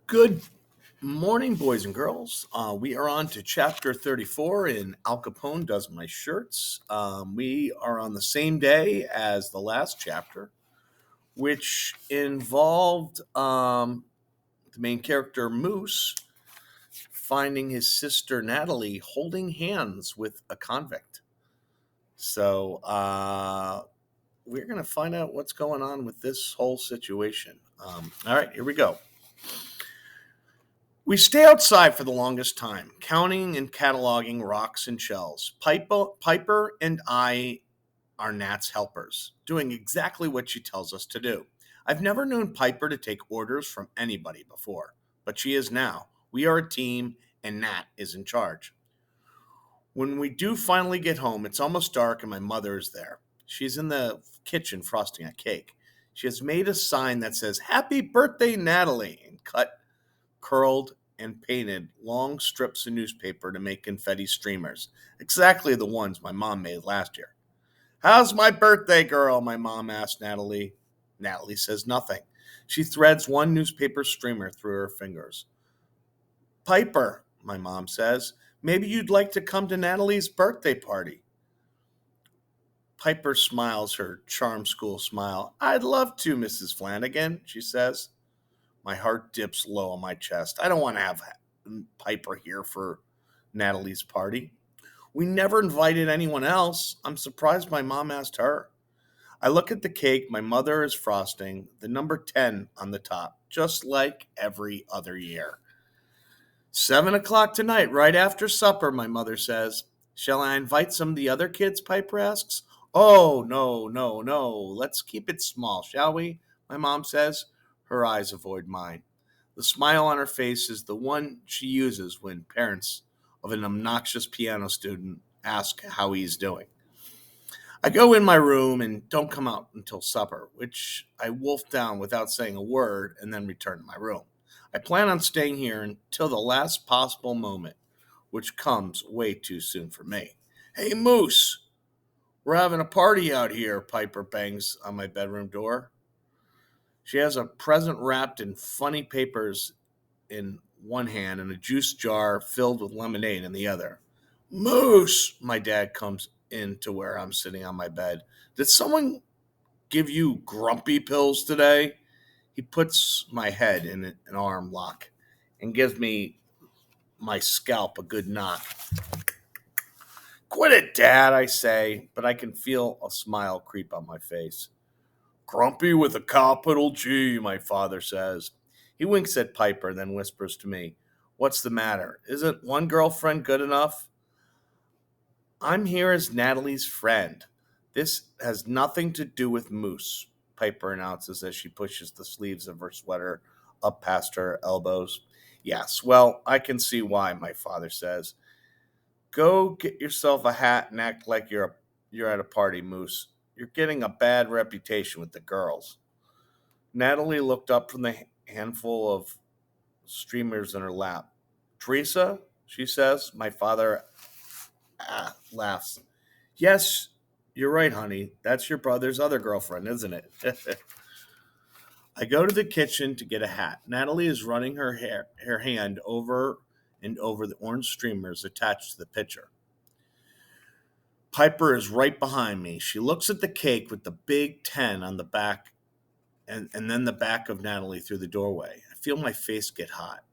Good morning, boys and girls. We are on to chapter 34 in Al Capone Does My Shirts. We are on the same day as the last chapter, which involved the main character, Moose, finding his sister, Natalie, holding hands with a convict. So we're going to find out what's going on with this whole situation. All right, here we go. We stay outside for the longest time, counting and cataloging rocks and shells. Piper and I are Nat's helpers, doing exactly what she tells us to do. I've never known Piper to take orders from anybody before, but she is now. We are a team, and Nat is in charge. When we do finally get home, it's almost dark, and my mother is there. She's in the kitchen frosting a cake. She has made a sign that says, "Happy birthday, Natalie," and curled, and painted long strips of newspaper to make confetti streamers, exactly the ones my mom made last year. "How's my birthday, girl?" my mom asked Natalie. Natalie says nothing. She threads one newspaper streamer through her fingers. "Piper," my mom says, "maybe you'd like to come to Natalie's birthday party." Piper smiles her charm school smile. "I'd love to, Mrs. Flanagan," she says. My heart dips low on my chest. I don't want to have Piper here for Natalie's party. We never invited anyone else. I'm surprised my mom asked her. I look at the cake my mother is frosting, the number 10 on the top, just like every other year. 7 o'clock tonight, right after supper, my mother says. "Shall I invite some of the other kids?" Piper asks. "Oh, no, no, no. Let's keep it small, shall we?" my mom says. Her eyes avoid mine. The smile on her face is the one she uses when parents of an obnoxious piano student ask how he's doing. I go in my room and don't come out until supper, which I wolf down without saying a word and then return to my room. I plan on staying here until the last possible moment, which comes way too soon for me. "Hey, Moose, we're having a party out here," Piper bangs on my bedroom door. She has a present wrapped in funny papers in one hand and a juice jar filled with lemonade in the other. "Moose," my dad comes in to where I'm sitting on my bed. "Did someone give you grumpy pills today?" He puts my head in an arm lock and gives me my scalp a good knock. "Quit it, Dad," I say, but I can feel a smile creep on my face. "Grumpy with a capital G," my father says. He winks at Piper, then whispers to me, "What's the matter? Isn't one girlfriend good enough?" "I'm here as Natalie's friend. This has nothing to do with Moose," Piper announces as she pushes the sleeves of her sweater up past her elbows. "Yes, well, I can see why," my father says. "Go get yourself a hat and act like you're at a party, Moose. You're getting a bad reputation with the girls." Natalie looked up from the handful of streamers in her lap. "Teresa," she says. My father laughs. "Yes, you're right, honey. That's your brother's other girlfriend, isn't it?" I go to the kitchen to get a hat. Natalie is running her hand over and over the orange streamers attached to the pitcher. Piper is right behind me. She looks at the cake with the big 10 on the back and then the back of Natalie through the doorway. I feel my face get hot.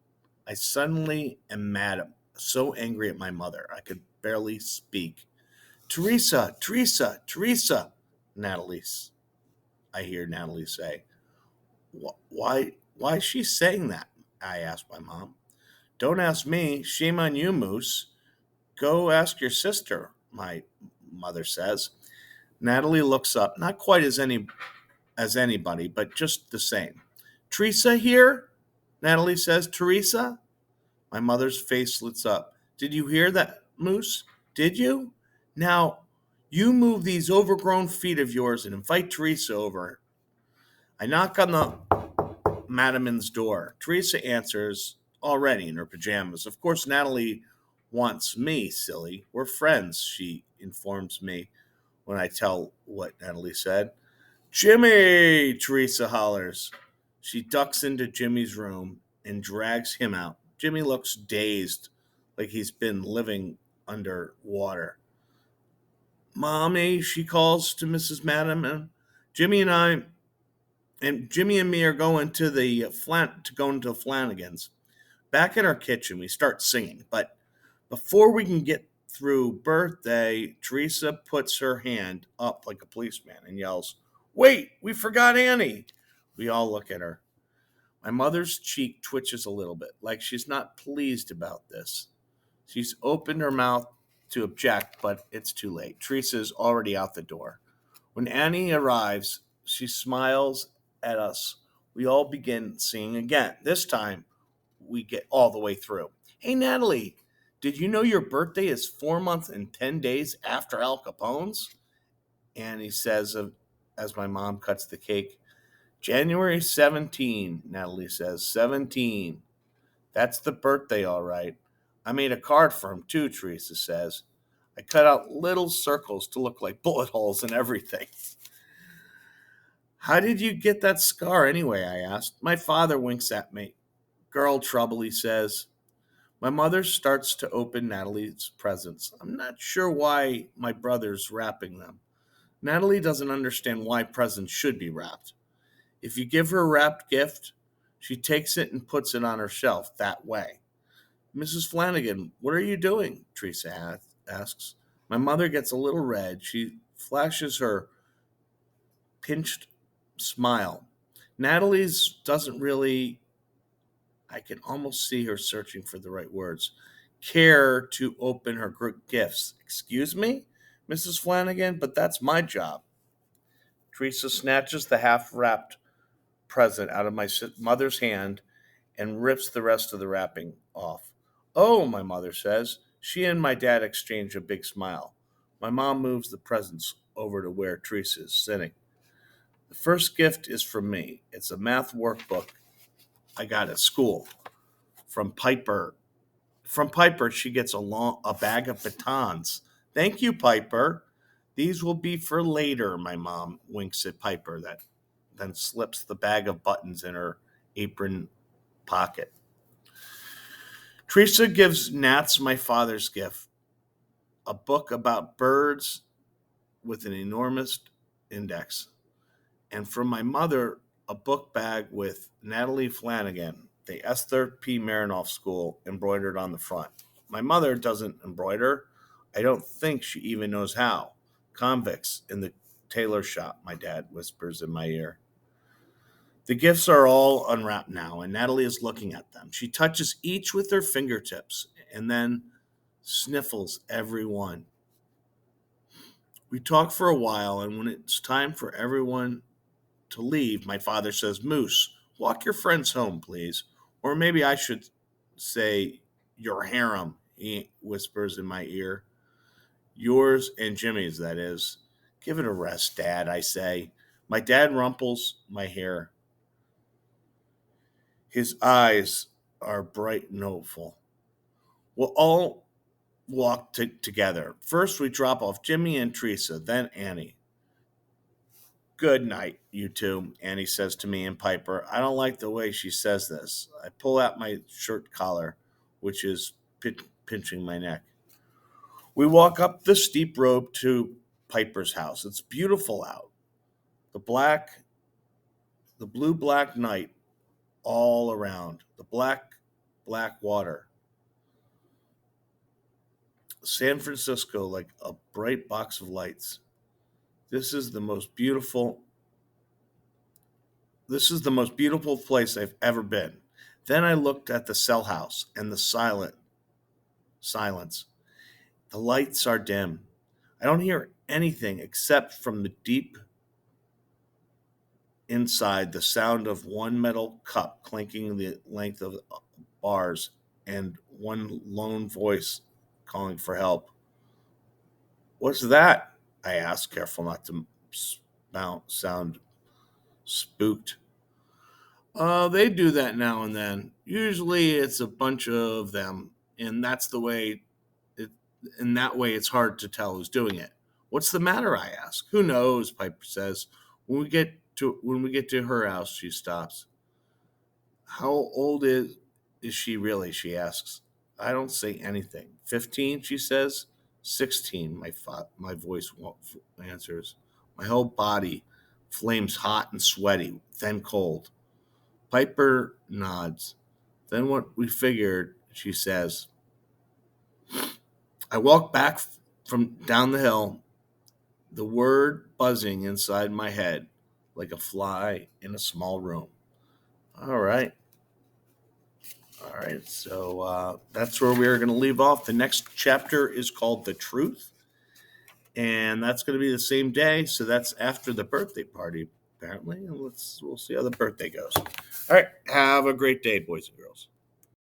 I suddenly am mad, so angry at my mother. I could barely speak. "Teresa, Teresa, Teresa," I hear Natalie say. Why is she saying that?" I ask my mom. "Don't ask me. Shame on you, Moose. Go ask your sister," my mother says. Natalie looks up, not quite as anybody, but just the same. "Teresa here?" Natalie says. "Teresa?" My mother's face lights up. "Did you hear that, Moose? Did you? Now, you move these overgrown feet of yours and invite Teresa over." I knock on the Madaman's door. Teresa answers, already in her pajamas. "Of course, Natalie wants me, silly. We're friends," she informs me when I tell what Natalie said. "Jimmy!" Teresa hollers. She ducks into Jimmy's room and drags him out. Jimmy looks dazed, like he's been living underwater. Mommy, she calls to Mrs. Madam. Jimmy and I Jimmy and me are going to Flanagan's. Back in our kitchen, we start singing, but before we can get through birthday, Teresa puts her hand up like a policeman and yells, "Wait, we forgot Annie." We all look at her. My mother's cheek twitches a little bit, like she's not pleased about this. She's opened her mouth to object, but it's too late. Teresa's already out the door. When Annie arrives, she smiles at us. We all begin singing again. This time, we get all the way through. Hey, Natalie, did you know your birthday is 4 months and 10 days after Al Capone's? Annie says as my mom cuts the cake. January 17, Natalie says. 17. That's the birthday, all right. I made a card for him, too, Teresa says. I cut out little circles to look like bullet holes and everything. How did you get that scar anyway? I asked. My father winks at me. Girl trouble, he says. My mother starts to open Natalie's presents. I'm not sure why my brother's wrapping them. Natalie doesn't understand why presents should be wrapped. If you give her a wrapped gift, she takes it and puts it on her shelf that way. Mrs. Flanagan, what are you doing? Teresa asks. My mother gets a little red. She flashes her pinched smile. Natalie's doesn't really, I can almost see her searching for the right words, care to open her gifts. Excuse me, Mrs. Flanagan, but that's my job. Teresa snatches the half wrapped present out of my mother's hand and rips the rest of the wrapping off. Oh, my mother says. She and my dad exchange a big smile. My mom moves the presents over to where Teresa is sitting. The first gift is from me. It's a math workbook I got at school from Piper. From Piper, she gets a bag of batons. Thank you, Piper. These will be for later, my mom winks at Piper, that then slips the bag of buttons in her apron pocket. Teresa gives Nats my father's gift, a book about birds with an enormous index. And from my mother, a book bag with Natalie Flanagan, the Esther P. Marinoff School, embroidered on the front. My mother doesn't embroider. I don't think she even knows how. Convicts in the tailor shop, my dad whispers in my ear. The gifts are all unwrapped now, and Natalie is looking at them. She touches each with her fingertips and then sniffles every one. We talk for a while, and when it's time for everyone to leave, my father says, Moose, walk your friends home, please. Or maybe I should say, your harem, he whispers in my ear. Yours and Jimmy's, that is. Give it a rest, Dad, I say. My dad rumples my hair. His eyes are bright and hopeful. We'll all walk together. First, we drop off Jimmy and Teresa, then Annie. Good night, you two, Annie says to me and Piper. I don't like the way she says this. I pull out my shirt collar, which is pinching my neck. We walk up the steep road to Piper's house. It's beautiful out. The blue black night all around. The black water. San Francisco like a bright box of lights. This is the most beautiful place I've ever been. Then I looked at the cell house and the silence. The lights are dim. I don't hear anything except from the deep inside the sound of one metal cup clinking the length of bars and one lone voice calling for help. What's that? I asked, careful not to sound spooked. They do that now and then. Usually it's a bunch of them, and that's the way it in that way it's hard to tell who's doing it. What's the matter? I ask. Who knows, Piper says. When we get to her house, she stops. How old is is she really? She asks. I don't say anything. 15, she says. 16, my voice answers. My whole body flames hot and sweaty, then cold. Piper nods. Then what we figured, she says. I walk back from down the hill, the word buzzing inside my head like a fly in a small room. All right. All right. So that's where we're going to leave off. The next chapter is called The Truth. And that's going to be the same day. So that's after the birthday party, apparently. And we'll see how the birthday goes. All right. Have a great day, boys and girls.